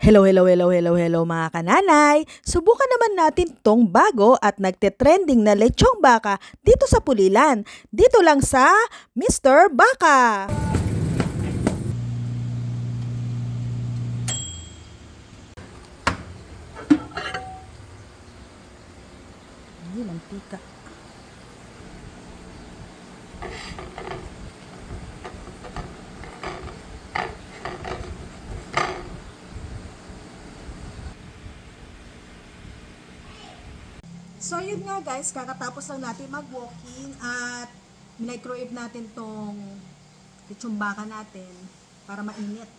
Hello mga kananay! Subukan naman natin tong bago at nagte-trending na lechong baka dito sa Pulilan. Dito lang sa Mr. Baka! Ay, mantika. So yun nga guys, kakatapos lang natin mag-walking at microwave natin tong lechong baka natin para mainit.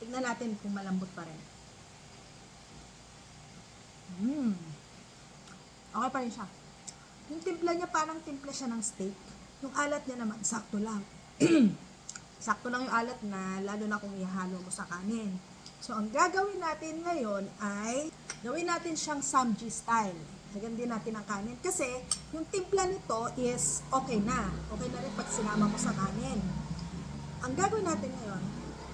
Tignan natin kung malambot pa rin. Okay pa rin siya. Yung timpla niya parang timpla siya ng steak. Yung alat niya naman, sakto lang. Sakto lang yung alat na, lalo na kung ihalo mo sa kanin. So, ang gagawin natin ngayon ay, gawin natin siyang samji style. Lagyan din natin ang kanin. Kasi, yung timpla nito is okay na. Okay na rin pag sinama mo sa kanin. Ang gagawin natin ngayon,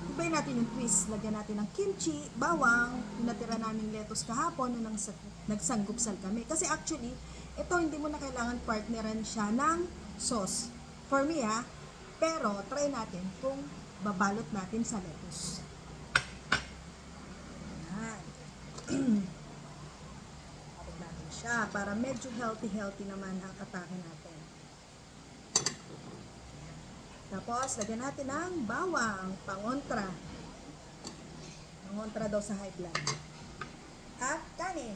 ibayin natin yung twist. Lagyan natin ng kimchi, bawang, yung natira namin lettuce kahapon nung nagsanggupsal kami. Kasi actually, ito hindi mo na kailangan partneran siya ng sauce. For me pero try natin kung babalot natin sa lettuce. Ayan. Patag natin siya para medyo healthy naman ang atake natin. Tapos, lagyan natin ng bawang, pangontra. Pangontra daw sa high blood. At kanin.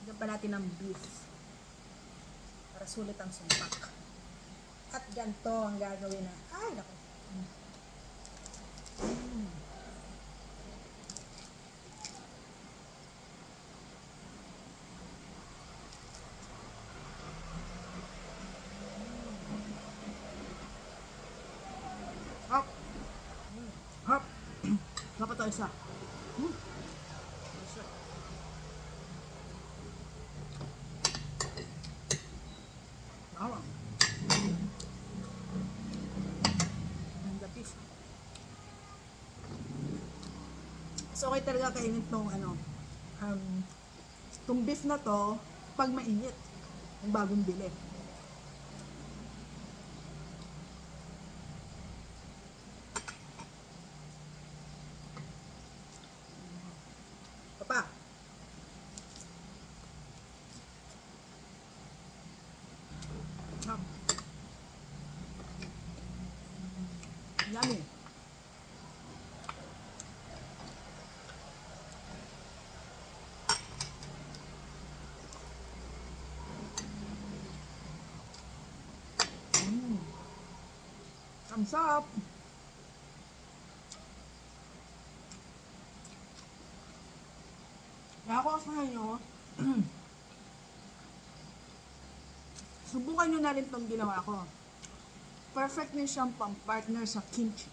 Lagyan pa natin ng beef. Para sulit ang sumpak. At ganito ang gagawin na. Ay, naku. Hop. Hop. Dapat ito isa. Bawang. And the beef. So, okay talaga kainit nung itong beef na to, pag mainit, yung bagong bili. Papa. Yummy. Ang sarap. Kaya ako sa inyo, subukan nyo na rin itong ginawa ko. Perfect din siyang pang partner sa kimchi.